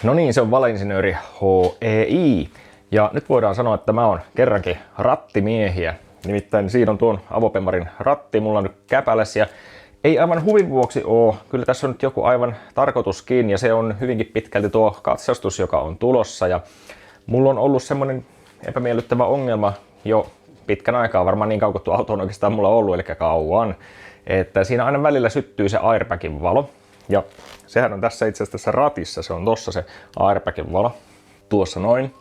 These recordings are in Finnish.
No niin, se on valeinsinööri HEI. Ja nyt voidaan sanoa, että mä oon kerrankin rattimiehiä. Nimittäin siinä on tuon avopemmarin ratti, mulla on nyt käpäläs ja ei aivan huvin vuoksi oo. Kyllä tässä on nyt joku aivan tarkoituskin ja se on hyvinkin pitkälti tuo katsastus, joka on tulossa. Ja mulla on ollut semmonen epämiellyttävä ongelma jo pitkän aikaa, varmaan niin kauan kuin tuo auto on oikeastaan mulla ollut, eli kauan. Että siinä aina välillä syttyy se airbagin valo. Ja sehän on tässä itse asiassa tässä ratissa, se on tossa se airbagin valo. Tuossa noin.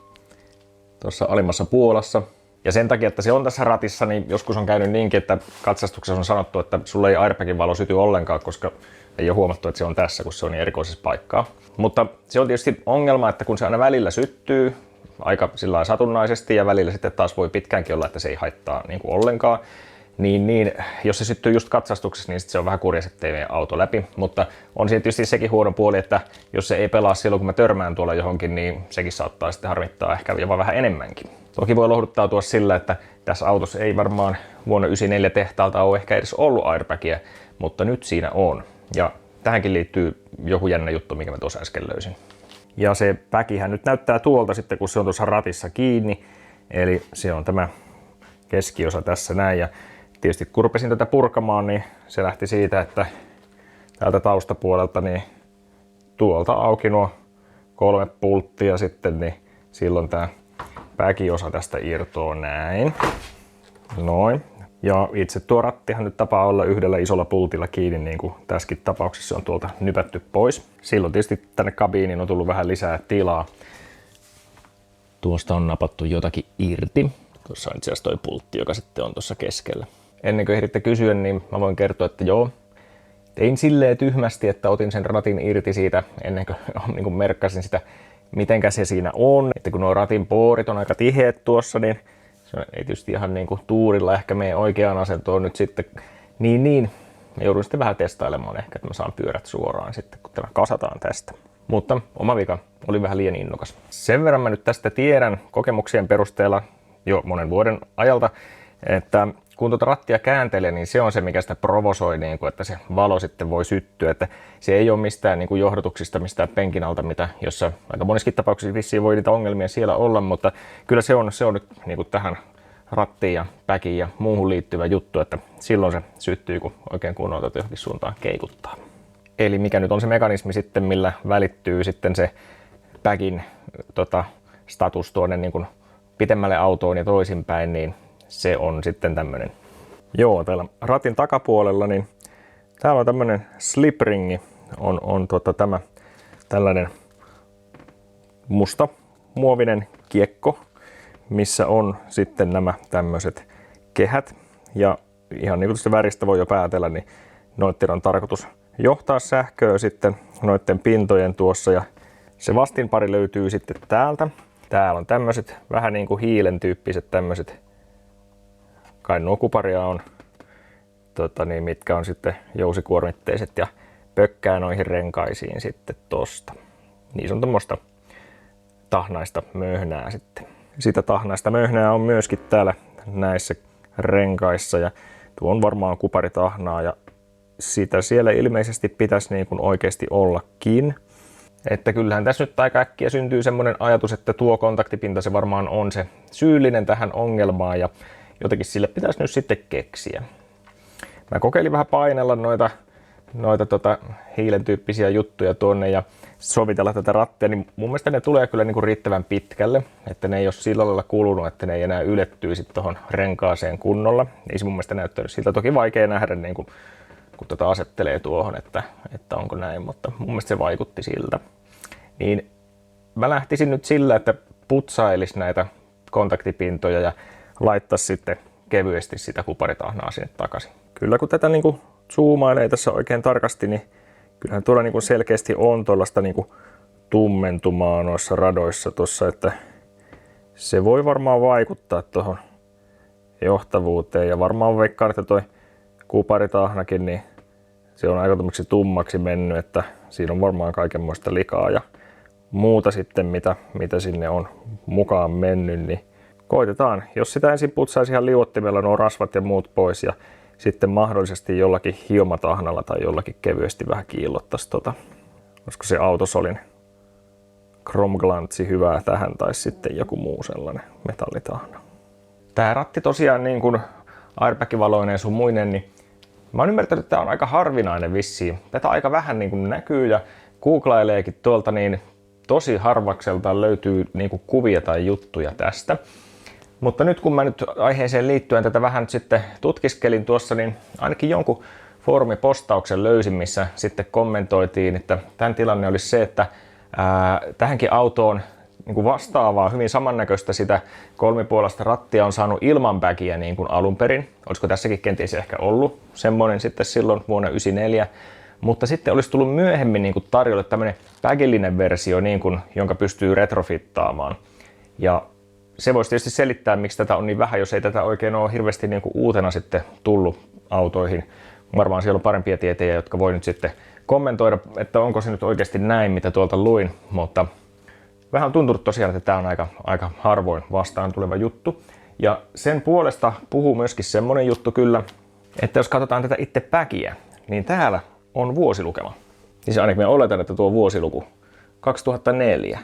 Tuossa alimmassa puolessa. Ja sen takia, että se on tässä ratissa, niin joskus on käynyt niinkin, että katsastuksessa on sanottu, että sulla ei airbagin valo syty ollenkaan, koska ei ole huomattu, että se on tässä, kun se on niin erikoisessa paikkaa. Mutta se on tietysti ongelma, että kun se aina välillä syttyy, aika sillä satunnaisesti ja välillä sitten taas voi pitkäänkin olla, että se ei haittaa niin kuin ollenkaan. Niin, jos se syttyy just katsastuksessa, niin se on vähän kurja, ettei mene auto läpi. Mutta on siinä tietysti sekin huono puoli, että jos se ei pelaa silloin, kun mä törmään tuolla johonkin, niin sekin saattaa sitten harmittaa ehkä jopa vähän enemmänkin. Toki voi lohduttautua sillä, että tässä autossa ei varmaan vuonna 1994 tehtaalta ole ehkä edes ollut airbagia, mutta nyt siinä on. Ja tähänkin liittyy joku jännä juttu, mikä mä tuossa äsken löysin. Ja se päkihän nyt näyttää tuolta sitten, kun se on tuossa ratissa kiinni. Eli se on tämä keskiosa tässä näin. Ja tietysti kun rupesin tätä purkamaan, niin se lähti siitä, että täältä taustapuolelta niin tuolta auki nuo 3 pulttia sitten, niin silloin tämä päkiosa tästä irtoaa näin. Noin. Ja itse tuo rattihan nyt tapaa olla yhdellä isolla pultilla kiinni, niin kuin tässäkin tapauksessa se on tuolta nypätty pois. Silloin tietysti tänne kabiiniin on tullut vähän lisää tilaa. Tuosta on napattu jotakin irti. Tuossa on itse asiassa toi pultti, joka sitten on tuossa keskellä. Ennen kuin ehditte kysyä, niin mä voin kertoa, että joo, tein silleen tyhmästi, että otin sen ratin irti siitä ennen kuin niin merkkasin sitä, mitenkä se siinä on. Että kun nuo ratin poorit on aika tiheät tuossa, niin se ei tietysti ihan niin kuin tuurilla ehkä meidän oikeaan asentoon nyt sitten. Niin, mä joudun sitten vähän testailemaan ehkä, että mä saan pyörät suoraan sitten, kun tämä kasataan tästä. Mutta oma vika oli vähän liian innokas. Sen verran mä nyt tästä tiedän kokemuksien perusteella jo monen vuoden ajalta, että kun tuota rattia kääntelee, niin se on se, mikä sitä provosoi, niin kuin, että se valo sitten voi syttyä. Että se ei ole mistään niin kuin johdotuksista, mistään penkin alta, mitä, jossa aika monissakin tapauksissa vissiin voi niitä ongelmia siellä olla, mutta kyllä se on nyt niin kuin tähän rattiin ja päkiin ja muuhun liittyvä juttu, että silloin se syttyy, kun oikein kunnolla johonkin suuntaan keikuttaa. Eli mikä nyt on se mekanismi sitten, millä välittyy sitten se päkin status tuonne niin kuin pitemmälle autoon ja toisinpäin, niin se on sitten tämmönen. Joo, täällä ratin takapuolella, niin täällä on tämmönen slipringi, on tämä tällainen musta muovinen kiekko, missä on sitten nämä tämmöiset kehät. Ja ihan niin kuin tuosta väristä voi jo päätellä, niin noitten on tarkoitus johtaa sähköä sitten noitten pintojen tuossa. Ja se vastinpari löytyy sitten täältä. Täällä on tämmöiset vähän niin kuin hiilen tyyppiset tämmöiset, kai nuo kuparia on, mitkä on sitten jousikuormitteiset ja pökkää noihin renkaisiin sitten tosta. Niissä on tommoista tahnaista möhnää sitten. Sitä tahnaista möhnää on myöskin täällä näissä renkaissa ja tuo on varmaan kuparitahnaa ja sitä siellä ilmeisesti pitäisi niin kuin oikeasti ollakin. Että kyllähän tässä nyt aika äkkiä syntyy semmoinen ajatus, että tuo kontaktipinta se varmaan on se syyllinen tähän ongelmaan ja jotenkin sille pitäisi nyt sitten keksiä. Mä kokeilin vähän painella noita hiilen tyyppisiä juttuja tuonne ja sovitella tätä rattia, niin mun mielestä ne tulee kyllä niinku riittävän pitkälle, että ne ei ole sillä lailla kulunut, että ne ei enää ylettyisi tuohon renkaaseen kunnolla. Ei se mun mielestä näyttänyt siltä. Toki vaikea nähdä, niin kun asettelee tuohon, että onko näin, mutta mun mielestä se vaikutti siltä. Niin mä lähtisin nyt sillä, että putsailis näitä kontaktipintoja ja laittaisi sitten kevyesti sitä kuparitahnaa sinne takaisin. Kyllä kun tätä niinku zoomailee tässä oikein tarkasti, niin kyllähän tuolla niinku selkeästi on tuollaista niinku tummentumaa noissa radoissa tuossa, että se voi varmaan vaikuttaa tuohon johtavuuteen ja varmaan veikkaan, että toi kuparitahnakin, niin se on aika tummaksi mennyt, että siinä on varmaan kaikenmoista likaa ja muuta sitten, mitä sinne on mukaan mennyt, niin koitetaan, jos sitä ensin putsaisi ihan liuottimella nuo rasvat ja muut pois ja sitten mahdollisesti jollakin hiomatahnalla tai jollakin kevyesti vähän kiillottaisi olisiko se autosolin chrome-glantsi hyvää tähän tai sitten joku muu sellainen metallitahna. Tää ratti tosiaan niin kuin airbag-valoineen sun muinen, niin mä oon ymmärtänyt, että tää on aika harvinainen vissiin. Tätä aika vähän niin kuin näkyy ja googlaileekin tuolta, niin tosi harvakseltaan löytyy niin kuin kuvia tai juttuja tästä. Mutta nyt kun mä nyt aiheeseen liittyen tätä vähän nyt sitten tutkiskelin tuossa, niin ainakin jonkun foorumipostauksen löysin, missä sitten kommentoitiin, että tämän tilanne olisi se, että tähänkin autoon niin kuin vastaavaa, hyvin samannäköistä sitä kolmipuolista rattia on saanut ilman bagia niin kuin alun perin. Olisiko tässäkin kenties ehkä ollut semmoinen sitten silloin vuonna 1994. Mutta sitten olisi tullut myöhemmin niin kuin tarjolle tämmöinen bagillinen versio, niin kuin, jonka pystyy retrofittaamaan. Ja se voisi tietysti selittää, miksi tätä on niin vähän, jos ei tätä oikein ole hirveästi niin kuin uutena sitten tullut autoihin. Varmaan siellä on parempia tietejä, jotka voi nyt sitten kommentoida, että onko se nyt oikeasti näin, mitä tuolta luin. Mutta vähän on tuntunut tosiaan, että tämä on aika harvoin vastaan tuleva juttu. Ja sen puolesta puhuu myöskin semmoinen juttu kyllä, että jos katsotaan tätä itse bagia, niin täällä on vuosilukema. Siis ainakin me oletan, että tuo vuosiluku 2004.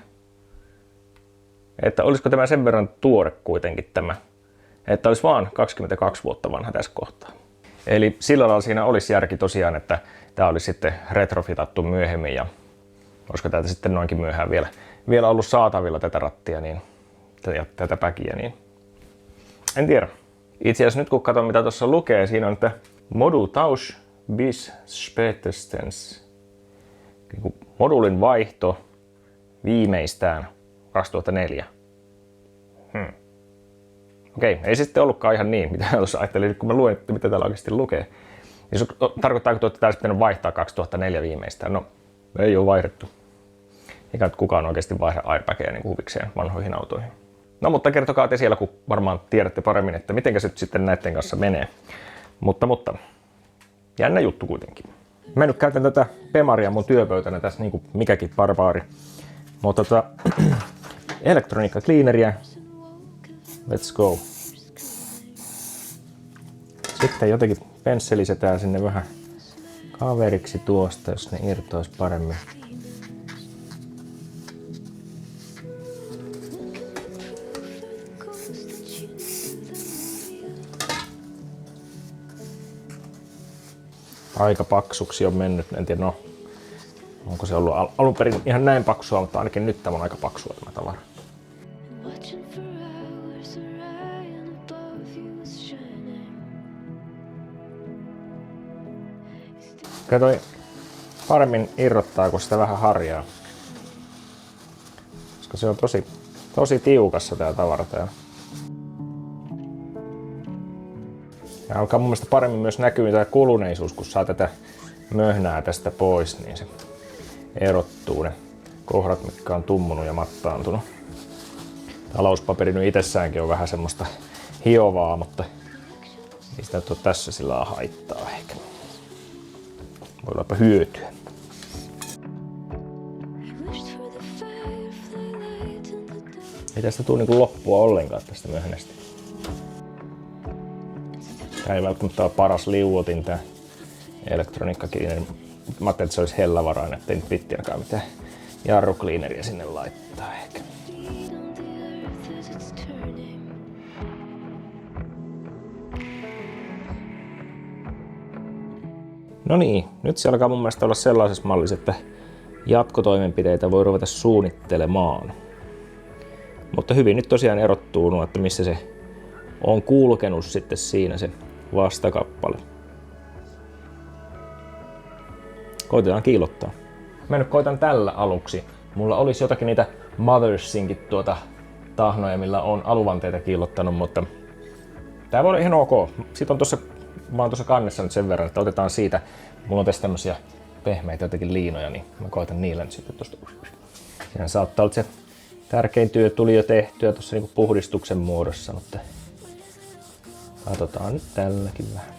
Että olisiko tämä sen verran tuore kuitenkin tämä, että olisi vaan 22 vuotta vanha tässä kohtaa. Eli sillä lailla siinä olisi järki tosiaan, että tämä olisi sitten retrofitattu myöhemmin ja olisiko täältä sitten noinkin myöhään vielä ollut saatavilla tätä rattia niin, ja tätä bagia, niin en tiedä. Itse asiassa nyt kun katson mitä tuossa lukee, siinä on, että Modultausch bis spätestens, moduulin vaihto viimeistään 2004. Okei, ei se sitten ollutkaan ihan niin, mitä tuossa ajattelin, kun mä luen, että mitä täällä oikeasti lukee. Niin tarkoittaako, että tämä pitänyt vaihtaa 2004 viimeistään? No, ei ole vaihdettu. Eikä nyt kukaan oikeasti vaihda airbageja niin huvikseen vanhoihin autoihin. No, mutta kertokaa te siellä, kun varmaan tiedätte paremmin, että miten se nyt sitten näiden kanssa menee. Mutta jännä juttu kuitenkin. Mä nyt käytän tätä Bemaria mun työpöytänä tässä niin kuin mikäkin barbaari. Mutta elektroniikka cleaneria. Let's go. Sitten jotenkin pensselisetään sinne vähän kaveriksi tuosta, jos ne irtoisi paremmin. Aika paksuksi on mennyt, en tiedä, no, onko se ollut alun perin ihan näin paksua, mutta ainakin nyt tämä on aika paksua tämä tavara. Kyllä toi paremmin irrottaa, kun sitä vähän harjaa. Koska se on tosi tiukassa tää tavara täällä. Ja alkaa mun mielestä paremmin myös näkyä tää kuluneisuus, kun saa tätä möhnää tästä pois, niin se erottuu ne kohdat, mitkä on tummunut ja mattaantunut. Talouspaperi nyt itsessäänkin on vähän semmoista hiovaa, mutta ei sitä ole tässä sillä haittaa ehkä. Voi ollaanpa hyötyä. Ei tästä tule niinku loppua ollenkaan tästä möhnästä. Tää ei välttämättä ole paras liuotin tää elektroniikkakin. Mä ajattelin, että se olisi hellävarainen, ettei nyt pittiäkään mitään jarrukliineriä sinne laittaa ehkä. No niin, nyt se alkaa mun mielestä olla sellaisessa mallissa, että jatkotoimenpiteitä voi ruveta suunnittelemaan. Mutta hyvin nyt tosiaan erottuu nuo, että missä se on kulkenut sitten siinä se vastakappale. Koitetaan kiillottaa. Mä nyt koitan tällä aluksi. Mulla olisi jotakin niitä Mothersinkin tahnoja, millä on aluvanteita kiillottanut, mutta tää voi olla ihan ok. Sitten on tossa, mä oon tuossa kannessa nyt sen verran, että otetaan siitä. Mulla on tässä tämmösiä pehmeitä jotenkin liinoja, niin mä koitan niillä nyt sitten tosta. Siinä saattaa olla se tärkein työ tuli jo tehtyä tuossa niinku puhdistuksen muodossa, mutta katsotaan nyt tälläkin vähän.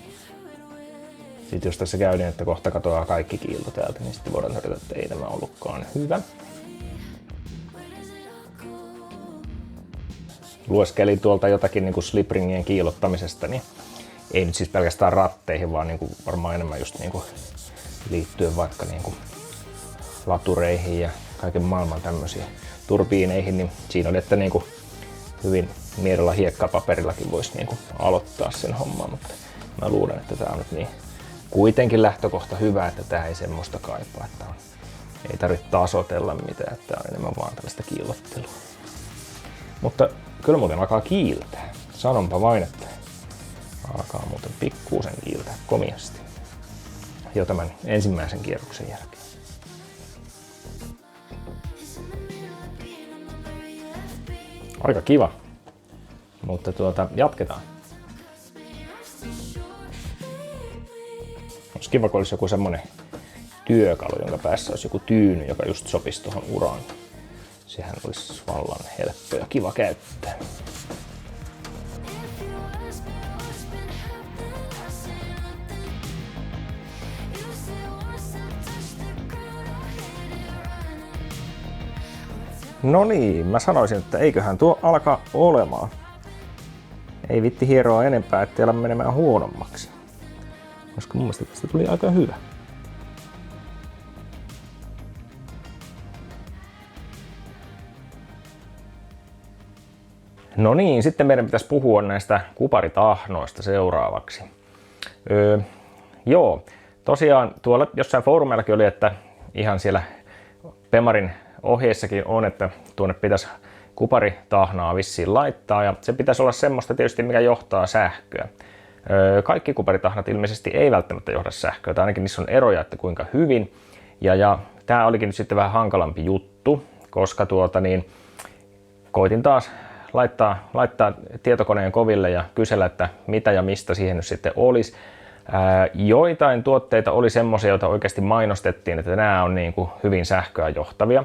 Sitten jos tässä käy niin, että kohta katoaa kaikki kiilto täältä, niin sitten voidaan todeta, että ei tämä ollutkaan hyvä. Lueskelin tuolta jotakin niin kuin slipringien kiillottamisesta, niin ei nyt siis pelkästään ratteihin, vaan niin kuin varmaan enemmän just niin kuin liittyen vaikka niin kuin latureihin ja kaiken maailman tämmöisiä turbiineihin, niin siinä oli, että niinku hyvin miedolla hiekkapaperillakin voisi niinku aloittaa sen homman, mutta mä luulen, että tää on nyt niin kuitenkin lähtökohta hyvä, että tää ei semmoista kaipaa, että ei tarvitse tasotella mitään, että tää on enemmän vaan tällaista kiillottelua. Mutta kyllä muuten alkaa kiiltää. Sanonpa vain, että alkaa muuten pikkuusen kiiltää komiasti jo tämän ensimmäisen kierroksen jälkeen. Aika kiva, mutta jatketaan. Olisi kiva, kun olisi joku semmonen työkalu, jonka päässä olisi joku tyyny, joka just sopisi tuohon uraan. Sehän olisi vallan helppo ja kiva käyttää. No niin, mä sanoisin, että eiköhän tuo alkaa olemaan. Ei vitti hieroa enempää, ettei ala menemään huonommaksi. Koska mun mielestä tästä tuli aika hyvä. No niin, sitten meidän pitäisi puhua näistä kuparitahnoista seuraavaksi. Joo, tosiaan tuolla jossain foorumeillakin oli, että ihan siellä Bemarin ohjeissakin on, että tuonne pitäisi kuparitahnaa vissiin laittaa, ja se pitäisi olla semmoista tietysti, mikä johtaa sähköä. Kaikki kuparitahnat ilmeisesti ei välttämättä johda sähköä, tai ainakin niissä on eroja, että kuinka hyvin. Ja tämä olikin nyt sitten vähän hankalampi juttu, koska koitin taas laittaa tietokoneen koville ja kysellä, että mitä ja mistä siihen nyt sitten olisi. Joitain tuotteita oli semmoisia, joita oikeasti mainostettiin, että nämä on niin kuin hyvin sähköä johtavia.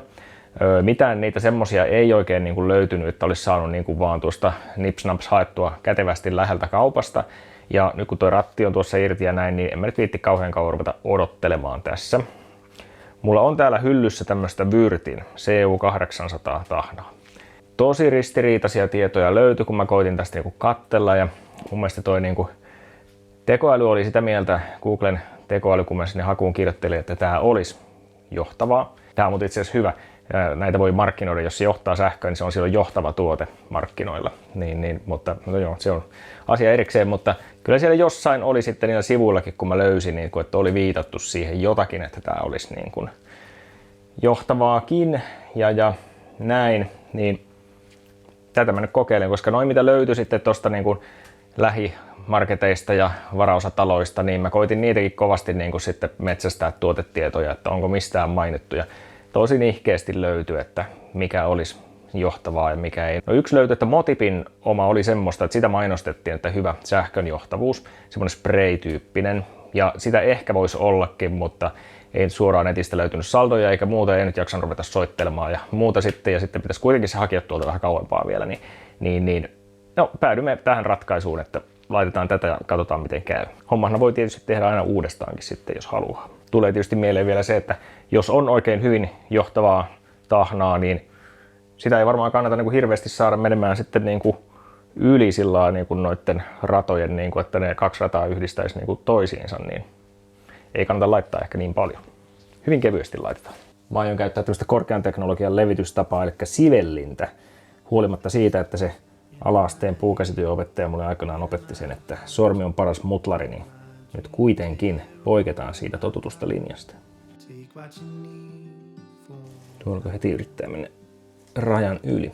Mitään niitä semmoisia ei oikein niin kuin löytynyt, että olisi saanut niin kuin vaan tuosta nipsnaps haettua kätevästi läheltä kaupasta. Ja nyt kun tuo ratti on tuossa irti ja näin, niin en mä nyt viitti kauhean kauan ruveta odottelemaan tässä. Mulla on täällä hyllyssä tämmöistä Wyrtin CU800 tahnaa. Tosi ristiriitaisia tietoja löytyi, kun mä koitin tästä niinku katsella, ja mun mielestä toi niinku tekoäly oli sitä mieltä, Googlen tekoäly, kun mä sinne hakuun kirjoittelin, että tää olisi johtavaa. Tää on muuten itse asiassa hyvä. Näitä voi markkinoida, jos se johtaa sähköä, niin se on silloin johtava tuote markkinoilla. Mutta no joo, se on asia erikseen, mutta kyllä siellä jossain oli sitten niillä sivuillakin, kun mä löysin, niin että oli viitattu siihen jotakin, että tämä olisi niin kuin johtavaakin ja näin, niin tätä mä nyt kokeilen, koska noin mitä löytyi sitten tuosta niin kuin lähimarketeista ja varaosataloista, niin mä koitin niitäkin kovasti niin kuin sitten metsästää tuotetietoja, että onko mistään mainittu. Ja tosi nihkeästi löytyi, että mikä olisi johtavaa ja mikä ei. No yksi löytyi, että Motipin oma oli semmoista, että sitä mainostettiin, että hyvä sähkön johtavuus, semmoinen spray-tyyppinen. Ja sitä ehkä voisi ollakin, mutta ei suoraan netistä löytynyt saldoja eikä muuta, ei nyt jaksanut ruveta soittelemaan ja muuta sitten. Ja sitten pitäisi kuitenkin se hakea tuolta vähän kauempaa vielä. No, päädymme tähän ratkaisuun, että laitetaan tätä ja katsotaan miten käy. Hommahan voi tietysti tehdä aina uudestaankin sitten, jos haluaa. Tulee tietysti mieleen vielä se, että jos on oikein hyvin johtavaa tahnaa, niin sitä ei varmaan kannata niin kuin hirveästi saada menemään sitten niin kuin yli sillä niin kuin noiden ratojen, niin kuin, että ne kaksi rataa yhdistäisi niin kuin toisiinsa, niin ei kannata laittaa ehkä niin paljon. Hyvin kevyesti laitetaan. Mä aion käyttää tämmöistä korkean teknologian levitystapaa, eli sivellintä, huolimatta siitä, että se ala-asteen puukäsityöopettaja mulle aikanaan opetti sen, että sormi on paras mutlari, niin nyt kuitenkin poiketaan siitä totutusta linjasta. Tuolla heti yrittää mennä rajan yli.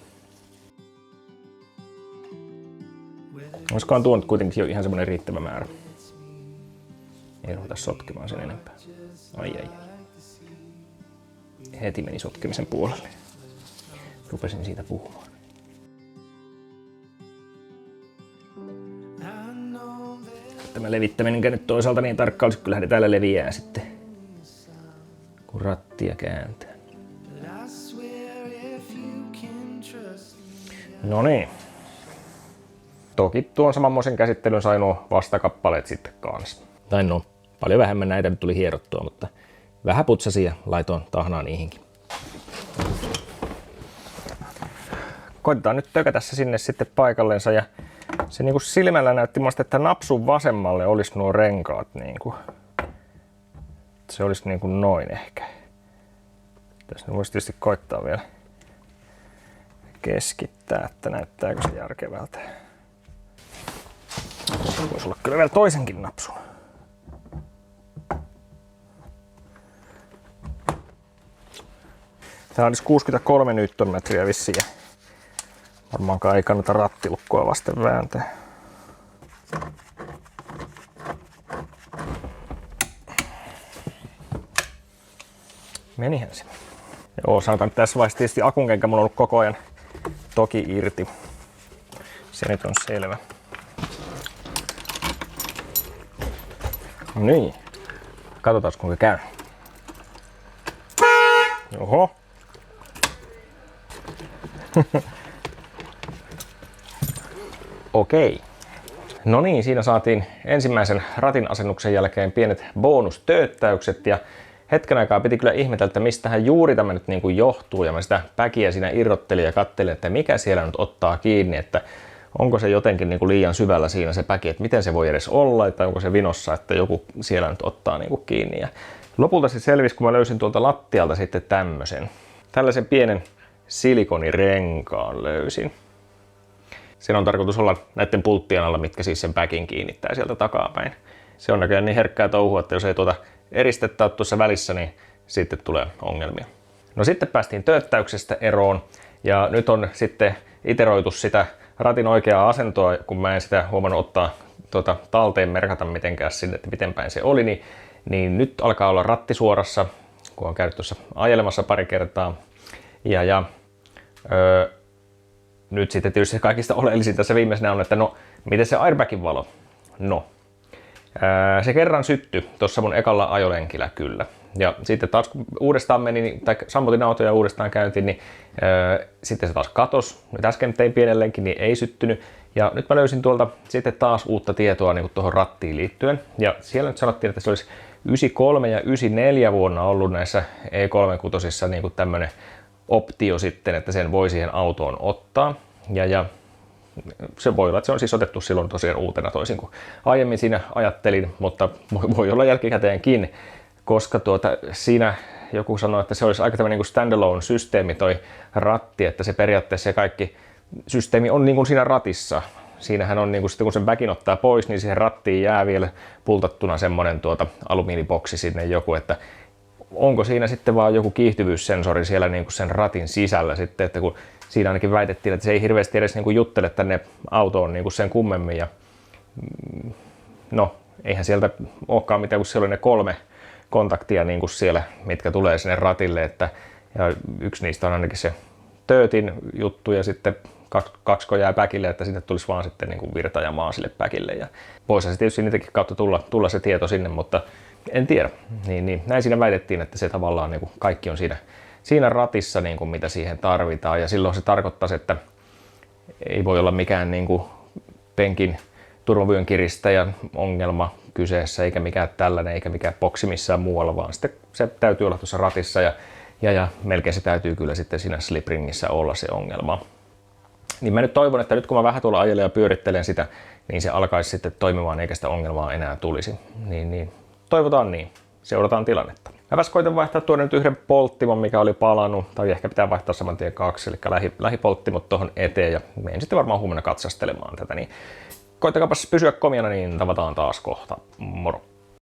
Olisikohan tuo nyt kuitenkin jo ihan semmoinen riittävä määrä. Ei ruveta sotkemaan sen enempää. Ai. Heti meni sotkemisen puolelle. Rupesin siitä puhumaan. Tämä levittäminen nyt toisaalta niin tarkka olisi, kyllähän ne täällä leviää sitten, kun rattia kääntää. No niin. Toki tuon samanmoisen käsittelyn sai nuo vastakappaleet sitten kanssa. Tai no, paljon vähemmän näitä nyt tuli hierottua, mutta vähän putsasin ja laitoin tahnaa niihinkin. Koitetaan nyt tökätä se sinne sitten paikallensa ja se niinku silmällä näytti musta, että napsun vasemmalle olisi nuo renkaat niinku. Se olisi niinku noin ehkä. Tässä voisi tietysti koittaa vielä keskittää, että näyttääkö se järkevältä. Voisi olla kyllä vielä toisenkin napsun. Tää olisi 63 Nm vissiin ja varmaankaan ei kannata rattilukkoa vasten vääntää. Menihän se. Joo, sanotaan, että tässä vaiheessa tietysti akunkenkä mulla on ollut koko ajan toki irti. Se nyt on selvä. Niin. Katsotaan kuinka käy. Oho. Okei. No niin, siinä saatiin ensimmäisen ratin asennuksen jälkeen pienet bonustööttäykset ja hetken aikaa piti kyllä ihmetellä, että mistähän juuri tämä nyt niin kuin johtuu ja mä sitä päkiä siinä irrottelin ja katselin, että mikä siellä nyt ottaa kiinni, että onko se jotenkin niin kuin liian syvällä siinä se päki, että miten se voi edes olla, että onko se vinossa, että joku siellä nyt ottaa niin kuin kiinni. Ja lopulta se selvisi, kun mä löysin tuolta lattialta sitten tällaisen pienen silikonirenkaan löysin. Siinä on tarkoitus olla näiden pulttien alla, mitkä siis sen päkin kiinnittää sieltä takapäin. Se on näköjään niin herkkää touhua, että jos ei tuota eristettä ole tuossa välissä, niin sitten tulee ongelmia. No sitten päästiin tööttäyksestä eroon ja nyt on sitten iteroitu sitä ratin oikeaa asentoa, kun mä en sitä huomannut ottaa talteen merkata mitenkään sinne, että miten päin se oli, niin nyt alkaa olla ratti suorassa, kun on käynyt tuossa ajelemassa pari kertaa. Nyt sitten tietysti kaikista oleellisin tässä viimeisenä on, että no, miten se airbagin valo? No, se kerran syttyi tuossa mun ekalla ajolenkillä kyllä. Ja sitten taas kun uudestaan meni, tai sammutin autoja ja uudestaan käyntiin, niin sitten se taas katosi. Nyt äsken tein pienen lenkin, niin ei syttynyt. Ja nyt mä löysin tuolta sitten taas uutta tietoa niin tuohon rattiin liittyen. Ja siellä nyt sanottiin, että se olisi 93 ja 94 vuonna ollut näissä E36 niin kuin tämmöinen optio sitten, että sen voi siihen autoon ottaa. Ja se voi olla, että se on siis otettu silloin tosiaan uutena toisin kuin aiemmin siinä ajattelin, mutta voi olla jälkikäteenkin, koska siinä joku sanoi, että se olisi aika tämmöinen niin kuin standalone systeemi toi ratti, että se periaatteessa se kaikki systeemi on niin kuin siinä ratissa. Siinähän on niin kuin sitten kun sen backin ottaa pois, niin siihen rattiin jää vielä pultattuna semmoinen alumiiniboksi sinne joku, että onko siinä sitten vaan joku kiihtyvyyssensori siellä niin kuin sen ratin sisällä sitten, että kun siinä ainakin väitettiin, että se ei hirveästi edes niin kuin juttele tänne autoon niin kuin sen kummemmin ja no eihän sieltä olekaan mitään, kun siellä oli ne 3 kontaktia niin kuin siellä, mitkä tulee sinne ratille, että ja yksi niistä on ainakin se töötin juttu ja sitten 2 jää päkille, että sinne tulisi vaan sitten niin kuin virta ja maa sille päkille ja voisi se tietysti niitäkin kautta tulla se tieto sinne, mutta en tiedä. Niin, näin siinä väitettiin, että se tavallaan niin kuin kaikki on siinä ratissa, niin kuin mitä siihen tarvitaan. Ja silloin se tarkoittaisi, että ei voi olla mikään niin kuin penkin turvavyön kiristäjän ongelma kyseessä, eikä mikään tällainen, eikä mikään boksi missään muualla, vaan sitten se täytyy olla tuossa ratissa ja melkein se täytyy kyllä sitten siinä slipringissä olla se ongelma. Niin mä nyt toivon, että nyt kun mä vähän tuolla ajelen ja pyörittelen sitä, niin se alkaisi sitten toimimaan eikä sitä ongelmaa enää tulisi. Niin. Toivotaan niin. Seurataan tilannetta. Mä koitan vaihtaa tuonne nyt yhden polttimon, mikä oli palannut, tai ehkä pitää vaihtaa saman tien 2, eli lähipolttimot tuohon eteen, ja menen sitten varmaan huomenna katsastelemaan tätä. Niin koittakapas pysyä komiana, niin tavataan taas kohta. Moro!